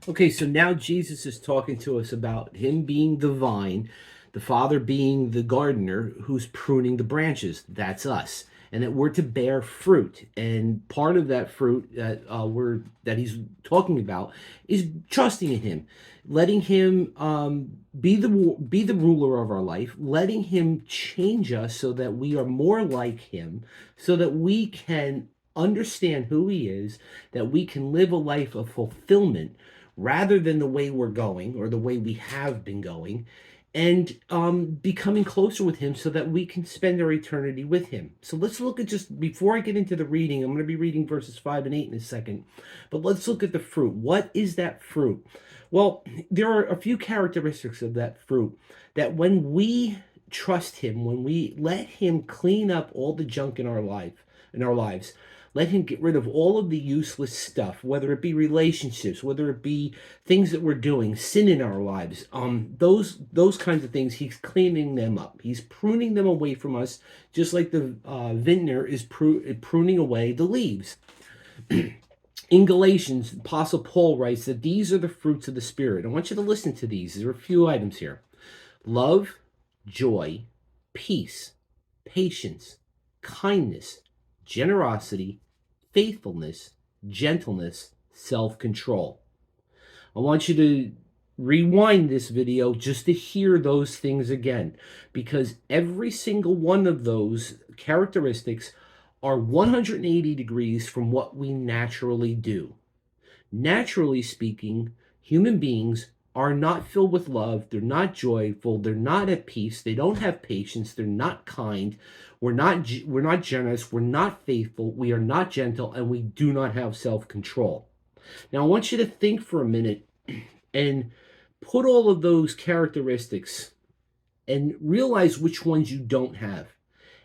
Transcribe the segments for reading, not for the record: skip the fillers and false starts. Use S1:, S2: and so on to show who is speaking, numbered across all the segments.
S1: Okay, so now Jesus is talking to us about him being the vine, the Father being the gardener who's pruning the branches. That's us. And that we're to bear fruit. And part of that fruit that he's talking about is trusting in him, letting him be the ruler of our life, letting him change us so that we are more like him, so that we can understand who he is, that we can live a life of fulfillment rather than the way we're going or the way we have been going, and becoming closer with him so that we can spend our eternity with him. So let's look at, just before I get into the reading, I'm going to be reading verses 5 and 8 in a second, but let's look at the fruit. What is that fruit? Well, there are a few characteristics of that fruit that when we trust him, when we let him clean up all the junk in our lives, let him get rid of all of the useless stuff, whether it be relationships, whether it be things that we're doing, sin in our lives. Those kinds of things. He's cleaning them up. He's pruning them away from us, just like the vintner is pruning away the leaves. In Galatians, Apostle Paul writes that these are the fruits of the Spirit. I want you to listen to these. There are a few items here: love, joy, peace, patience, kindness, generosity, faithfulness, gentleness, self control. I want you to rewind this video just to hear those things again, because every single one of those characteristics are 180 degrees from what we naturally do. Naturally speaking, human beings are not filled with love. They're not joyful. They're not at peace. They don't have patience. They're not kind. We're not generous. We're not faithful. We are not gentle, and we do not have self-control. Now, I want you to think for a minute and put all of those characteristics and realize which ones you don't have.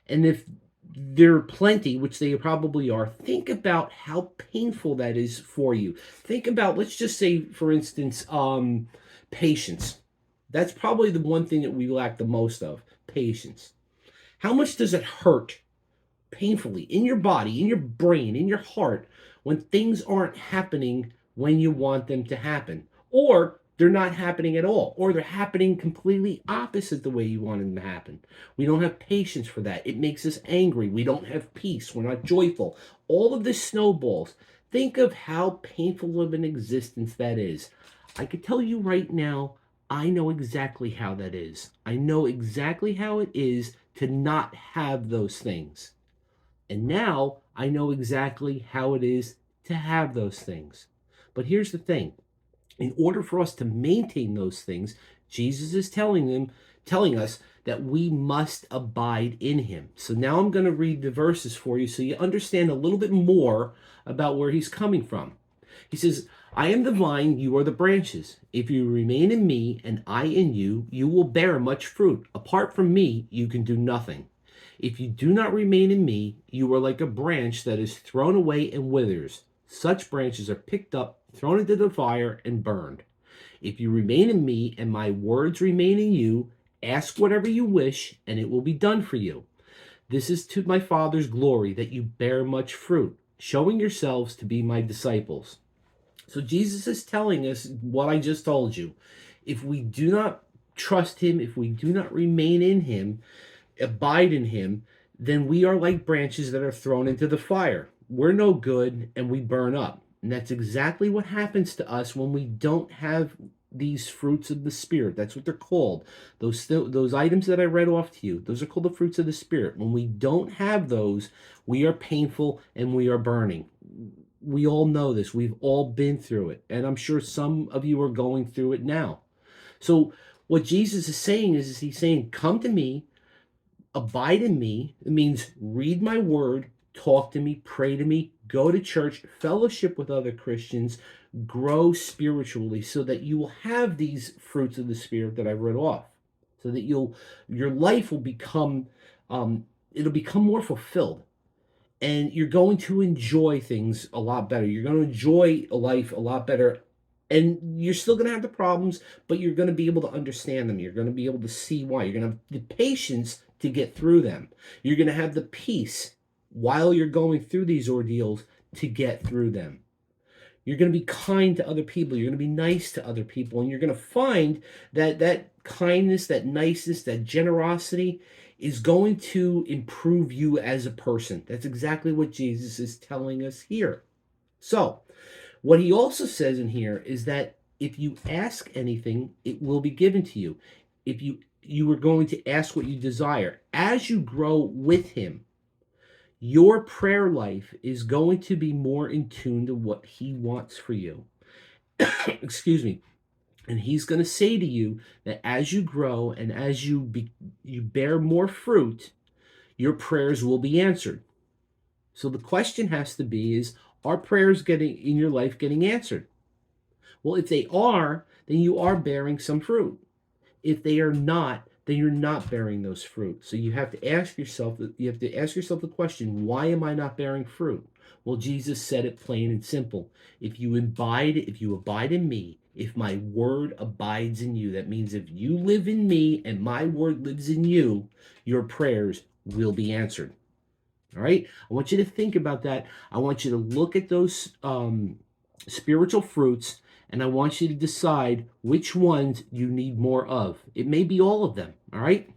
S1: And if there are plenty, which they probably are, think about how painful that is for you. Think about, let's just say, for instance, patience. That's probably the one thing that we lack the most of: patience. How much does it hurt painfully in your body, in your brain, in your heart, when things aren't happening when you want them to happen? Or they're not happening at all, or they're happening completely opposite the way you want them to happen. We don't have patience for that. It makes us angry. We don't have peace. We're not joyful. All of this snowballs. Think of how painful of an existence that is. I could tell you right now, I know exactly how that is. I know exactly how it is to not have those things. And now I know exactly how it is to have those things. But here's the thing: in order for us to maintain those things, Jesus is telling us that we must abide in him. So now I'm going to read the verses for you so you understand a little bit more about where he's coming from. He says, I am the vine, you are the branches. If you remain in me and I in you, you will bear much fruit. Apart from me, you can do nothing. If you do not remain in me, you are like a branch that is thrown away and withers. Such branches are picked up, thrown into the fire, and burned. If you remain in me and my words remain in you, ask whatever you wish, and it will be done for you. This is to my Father's glory, that you bear much fruit, showing yourselves to be my disciples. So Jesus is telling us what I just told you. If we do not trust him, if we do not remain in him, abide in him, then we are like branches that are thrown into the fire. We're no good and we burn up. And that's exactly what happens to us when we don't have these fruits of the Spirit. That's what they're called. Those items that I read off to you, those are called the fruits of the Spirit. When we don't have those, we are painful and we are burning. We all know this. We've all been through it. And I'm sure some of you are going through it now. So what Jesus is saying is he's saying, come to me, abide in me. It means read my word, talk to me, pray to me, go to church, fellowship with other Christians, grow spiritually so that you will have these fruits of the Spirit that I read off. So that your life will become it'll become more fulfilled, and you're going to enjoy things a lot better. You're going to enjoy life a lot better. And you're still going to have the problems, but you're going to be able to understand them. You're going to be able to see why. You're going to have the patience to get through them. You're going to have the peace while you're going through these ordeals to get through them. You're going to be kind to other people. You're going to be nice to other people. And you're going to find that that kindness, that niceness, that generosity is going to improve you as a person. That's exactly what Jesus is telling us here. So, what he also says in here is that if you ask anything, it will be given to you. If you are going to ask what you desire, as you grow with him, your prayer life is going to be more in tune to what he wants for you. Excuse me. And he's going to say to you that as you grow and as you bear more fruit, your prayers will be answered. So the question has to be is, are prayers getting in your life getting answered? Well, if they are, then you are bearing some fruit. If they are not, then you're not bearing those fruit. So you have to ask yourself the question, why am I not bearing fruit? Well, Jesus said it plain and simple. If you abide in me, if my word abides in you, that means if you live in me and my word lives in you, your prayers will be answered. All right? I want you to think about that. I want you to look at those spiritual fruits, and I want you to decide which ones you need more of. It may be all of them. All right?